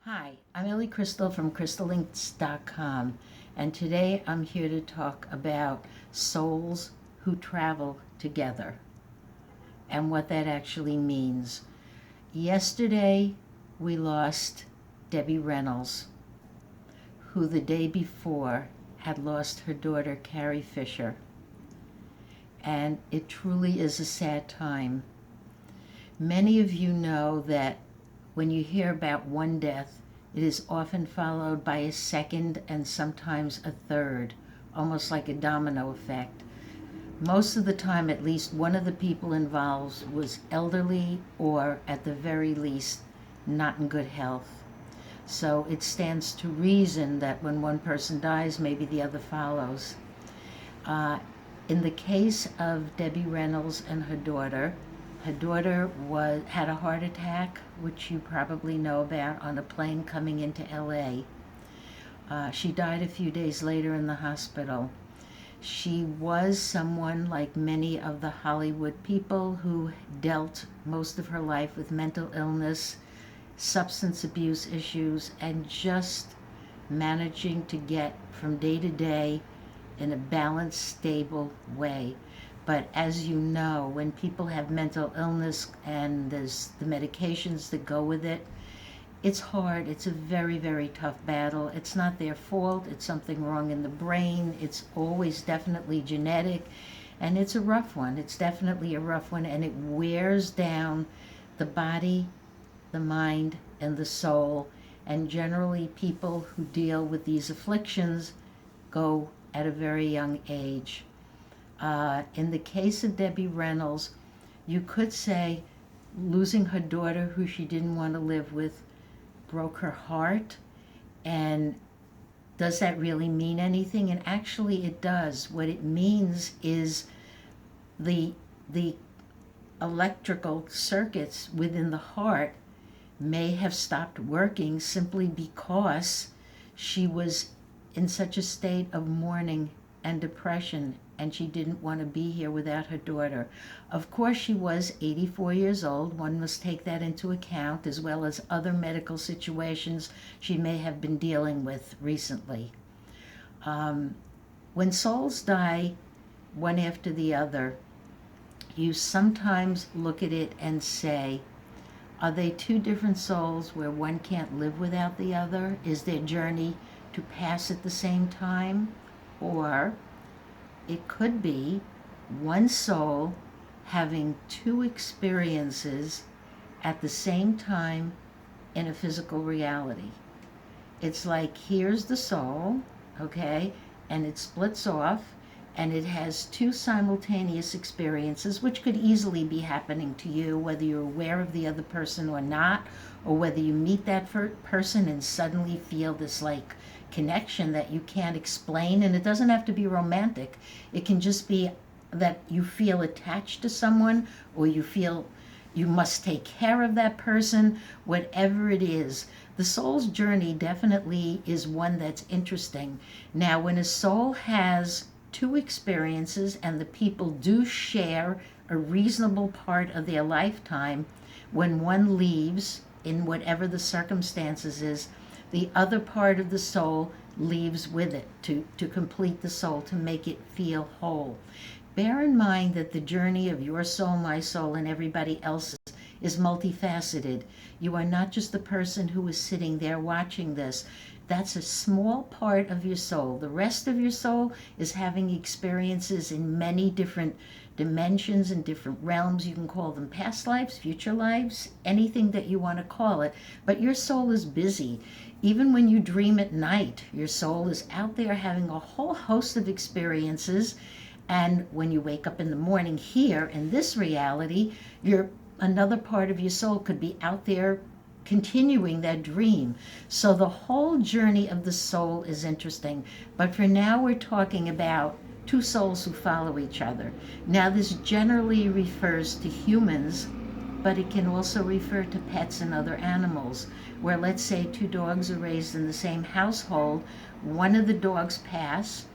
Hi, I'm Ellie Crystal from crystallinks.com, and today I'm here to talk about souls who travel together and what that actually means. Yesterday, we lost Debbie Reynolds, who the day before had lost her daughter, Carrie Fisher, and it truly is a sad time. Many of you know that when you hear about one death, it is often followed by a second and sometimes a third, almost like a domino effect. Most of the time, at least one of the people involved was elderly or, at the very least, not in good health. So it stands to reason that when one person dies, maybe the other follows. In the case of Debbie Reynolds and her daughter had a heart attack, which you probably know about, on a plane coming into LA. She died a few days later in the hospital. She was someone like many of the Hollywood people who dealt most of her life with mental illness, substance abuse issues, and just managing to get from day to day in a balanced, stable way. But as you know, when people have mental illness and there's the medications that go with it, it's hard. It's a very, very tough battle. It's not their fault. It's something wrong in the brain. It's always definitely genetic. And it's a rough one. It's definitely a rough one. And it wears down the body, the mind, and the soul. And generally, people who deal with these afflictions go at a very young age. In the case of Debbie Reynolds, you could say losing her daughter, who she didn't want to live with, broke her heart. And does that really mean anything? And actually it does. What it means is the electrical circuits within the heart may have stopped working simply because she was in such a state of mourning and depression, and she didn't want to be here without her daughter. Of course, she was 84 years old. One must take that into account, as well as other medical situations she may have been dealing with recently. When souls die one after the other, you sometimes look at it and say, are they two different souls where one can't live without the other? Is their journey to pass at the same time? Or it could be one soul having two experiences at the same time in a physical reality. It's like, here's the soul, okay, and it splits off, and it has two simultaneous experiences, which could easily be happening to you, whether you're aware of the other person or not, or whether you meet that person and suddenly feel this like connection that you can't explain. And it doesn't have to be romantic. It can just be that you feel attached to someone, or you feel you must take care of that person. Whatever it is, the soul's journey definitely is one that's interesting. Now, when a soul has two experiences and the people do share a reasonable part of their lifetime, when one leaves, in whatever the circumstances is, the other part of the soul leaves with it to complete the soul, to make it feel whole. Bear in mind that the journey of your soul, my soul, and everybody else's is multifaceted. You are not just the person who is sitting there watching this. That's a small part of your soul. The rest of your soul is having experiences in many different dimensions and different realms. You can call them past lives, future lives, anything that you want to call it. But your soul is busy. Even when you dream at night, your soul is out there having a whole host of experiences. And when you wake up in the morning here in this reality, another part of your soul could be out there continuing that dream. So the whole journey of the soul is interesting. But for now, we're talking about two souls who follow each other. Now, this generally refers to humans, but it can also refer to pets and other animals, where, let's say, two dogs are raised in the same household. One of the dogs pass,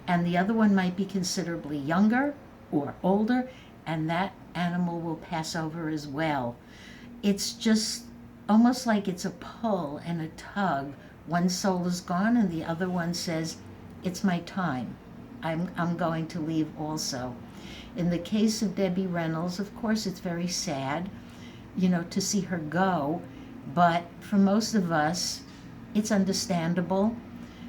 and the other one might be considerably younger or older, and that animal will pass over as well. It's just almost like it's a pull and a tug. One soul is gone and the other one says, it's my time. I'm going to leave also. In the case of Debbie Reynolds, of course, it's very sad, to see her go. But for most of us, it's understandable.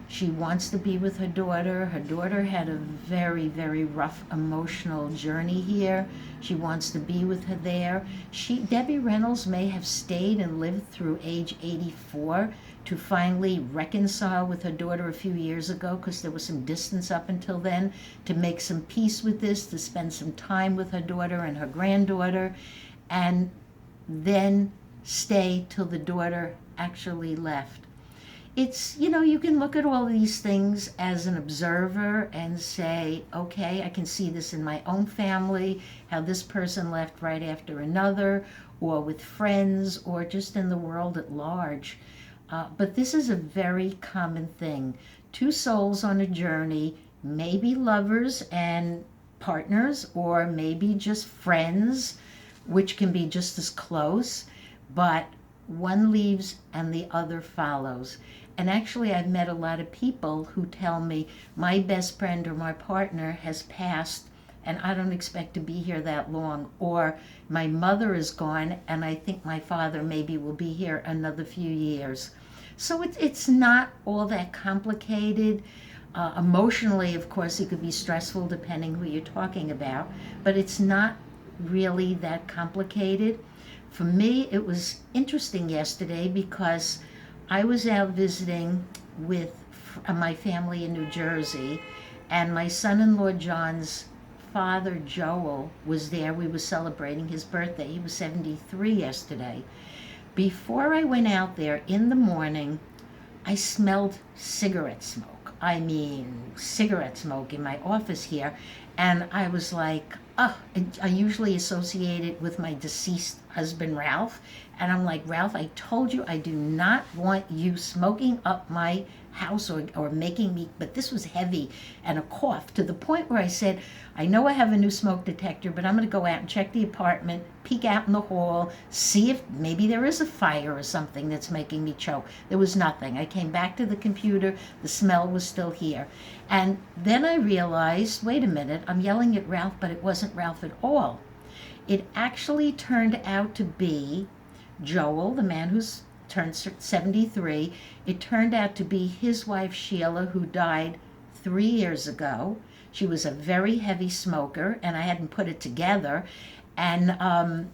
She wants to be with her daughter. Her daughter had a very, very rough emotional journey here. She wants to be with her there. Debbie Reynolds may have stayed and lived through age 84 to finally reconcile with her daughter a few years ago, because there was some distance up until then, to make some peace with this, to spend some time with her daughter and her granddaughter, and then stay till the daughter actually left. It's, you can look at all these things as an observer and say, okay, I can see this in my own family, how this person left right after another, or with friends, or just in the world at large. But this is a very common thing. Two souls on a journey, maybe lovers and partners, or maybe just friends, which can be just as close, but one leaves and the other follows. And actually, I've met a lot of people who tell me, my best friend or my partner has passed and I don't expect to be here that long. Or my mother is gone and I think my father maybe will be here another few years. So it's not all that complicated. Emotionally, of course, it could be stressful depending who you're talking about, but it's not really that complicated. For me, it was interesting yesterday because I was out visiting with my family in New Jersey, and my son-in-law John's father, Joel, was there. We were celebrating his birthday. He was 73 yesterday. Before I went out there in the morning, I smelled cigarette smoke. I mean, cigarette smoke in my office here. And I was like, oh, I usually associate it with my deceased husband, Ralph. And I'm like, Ralph, I told you I do not want you smoking up my house or making me, but this was heavy and a cough to the point where I said, I know I have a new smoke detector, but I'm going to go out and check the apartment, peek out in the hall, see if maybe there is a fire or something that's making me choke. There was nothing. I came back to the computer. The smell was still here. And then I realized, wait a minute, I'm yelling at Ralph, but it wasn't Ralph at all. It actually turned out to be Joel, the man who's turned 73. It turned out to be his wife, Sheila, who died 3 years ago. She was a very heavy smoker, and I hadn't put it together. And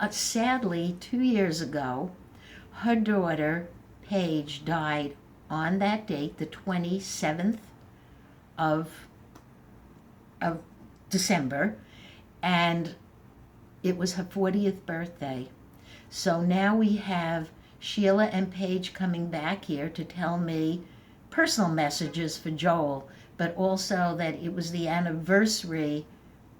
sadly, 2 years ago, her daughter, Paige, died on that date, the 27th of December, and it was her 40th birthday. So now we have Sheila and Paige coming back here to tell me personal messages for Joel, but also that it was the anniversary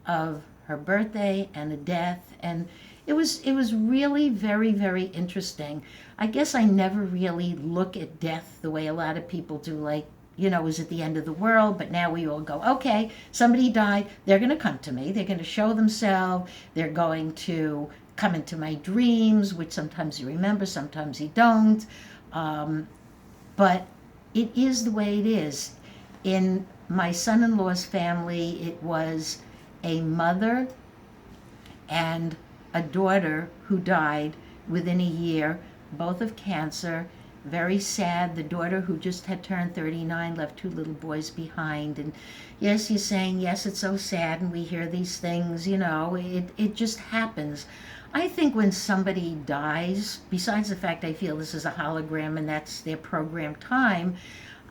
of her birthday and a death, and it was really very, very interesting. I guess I never really look at death the way a lot of people do, like, is it the end of the world? But now we all go, okay, somebody died, they're going to come to me, they're going to show themselves, they're going to come into my dreams, which sometimes you remember, sometimes you don't. But it is the way it is. In my son-in-law's family, it was a mother and a daughter who died within a year, both of cancer. Very sad. The daughter, who just had turned 39, left 2 little boys behind. And yes, you're saying, yes, it's so sad, and we hear these things, it just happens. I think when somebody dies, besides the fact I feel this is a hologram and that's their programmed time,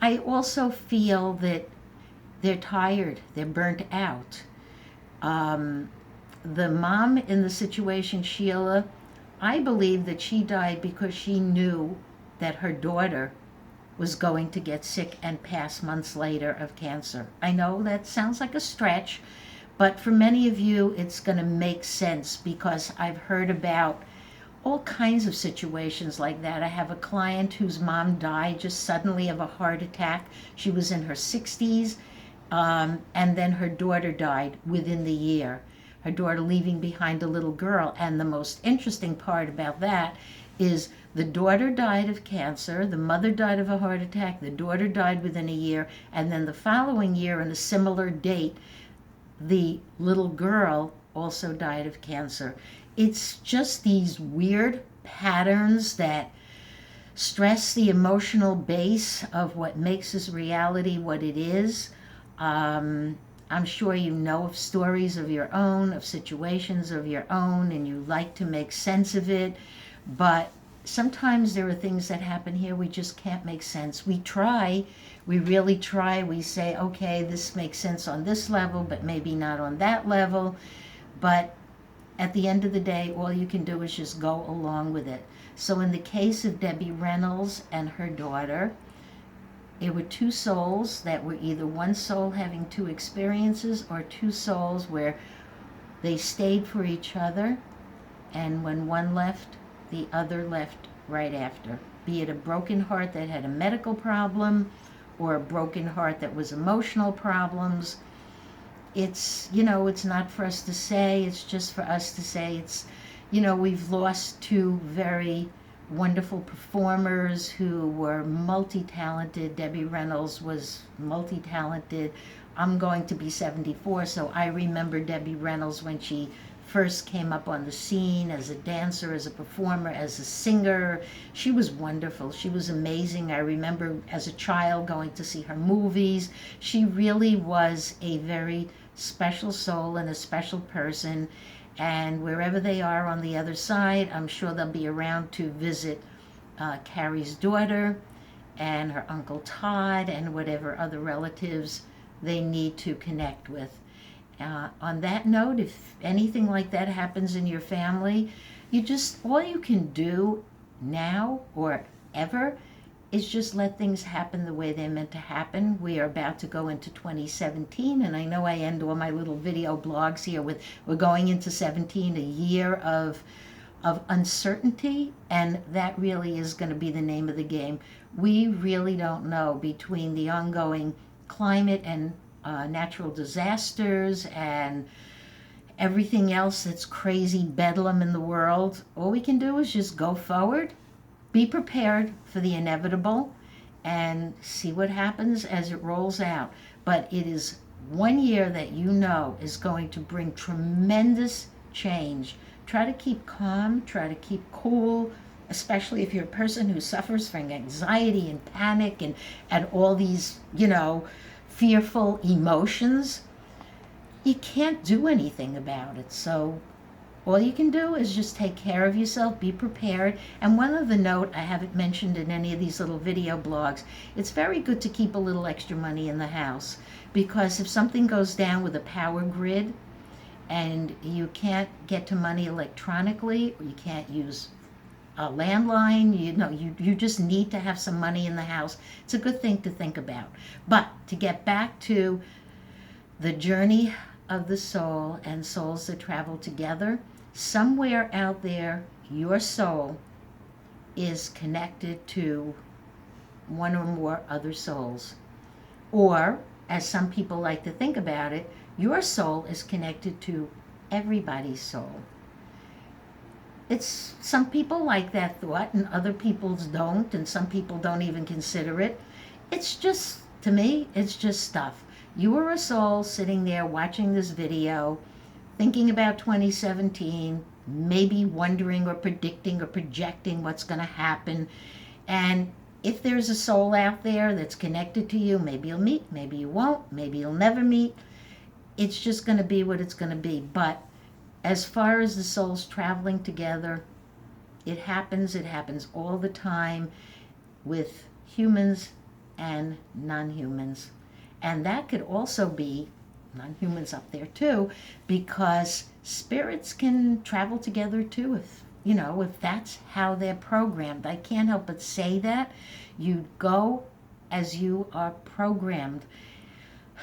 I also feel that they're tired, they're burnt out. The mom in the situation, Sheila, I believe that she died because she knew that her daughter was going to get sick and pass months later of cancer. I know that sounds like a stretch, but for many of you, it's going to make sense because I've heard about all kinds of situations like that. I have a client whose mom died just suddenly of a heart attack. She was in her 60s, and then her daughter died within the year. Her daughter leaving behind a little girl. And the most interesting part about that is the daughter died of cancer, the mother died of a heart attack, the daughter died within a year, and then the following year on a similar date, the little girl also died of cancer. It's just these weird patterns that stress the emotional base of what makes this reality what it is. I'm sure you know of stories of your own, of situations of your own, and you like to make sense of it. But sometimes there are things that happen here we just can't make sense. We try, we really try. We say, okay, this makes sense on this level, but maybe not on that level. But at the end of the day, all you can do is just go along with it. So in the case of Debbie Reynolds and her daughter, it were two souls that were either one soul having two experiences or two souls where they stayed for each other, and when one left, the other left right after. Be it a broken heart that had a medical problem or a broken heart that was emotional problems. It's, it's not for us to say, it's just for us to say it's, we've lost two very wonderful performers who were multi-talented. Debbie Reynolds was multi-talented. I'm going to be 74, so I remember Debbie Reynolds when she first came up on the scene as a dancer, as a performer, as a singer. She was wonderful. She was amazing. I remember as a child going to see her movies. She really was a very special soul and a special person. And wherever they are on the other side, I'm sure they'll be around to visit Carrie's daughter and her Uncle Todd and whatever other relatives they need to connect with. On that note, if anything like that happens in your family, all you can do now or ever is just let things happen the way they're meant to happen. We are about to go into 2017, and I know I end all my little video blogs here with we're going into 17, a year of uncertainty, and that really is going to be the name of the game. We really don't know, between the ongoing climate and natural disasters and everything else that's crazy bedlam in the world. All we can do is just go forward, be prepared for the inevitable, and see what happens as it rolls out. But it is 1 year that is going to bring tremendous change. Try to keep calm, try to keep cool, especially if you're a person who suffers from anxiety and panic and all these, fearful emotions. You can't do anything about it. So all you can do is just take care of yourself, be prepared. And one other note I haven't mentioned in any of these little video blogs, it's very good to keep a little extra money in the house, because if something goes down with a power grid and you can't get to money electronically, or you can't use a landline, you just need to have some money in the house. It's a good thing to think about. But to get back to the journey of the soul and souls that travel together, somewhere out there, your soul is connected to one or more other souls. Or, as some people like to think about it, your soul is connected to everybody's soul. Some people like that thought, and other people's don't, and some people don't even consider it. It's just, to me, it's just stuff. You are a soul sitting there watching this video, thinking about 2017, maybe wondering or predicting or projecting what's going to happen. And if there's a soul out there that's connected to you, maybe you'll meet, maybe you won't, maybe you'll never meet. It's just going to be what it's going to be. But as far as the souls traveling together, it happens all the time with humans and non-humans. And that could also be non-humans up there too, because spirits can travel together too, if that's how they're programmed. I can't help but say that. You go as you are programmed.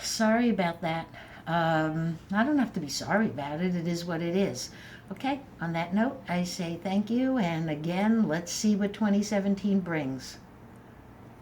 Sorry about that. I don't have to be sorry about it. It is what it is. Okay, on that note, I say thank you, and again, let's see what 2017 brings.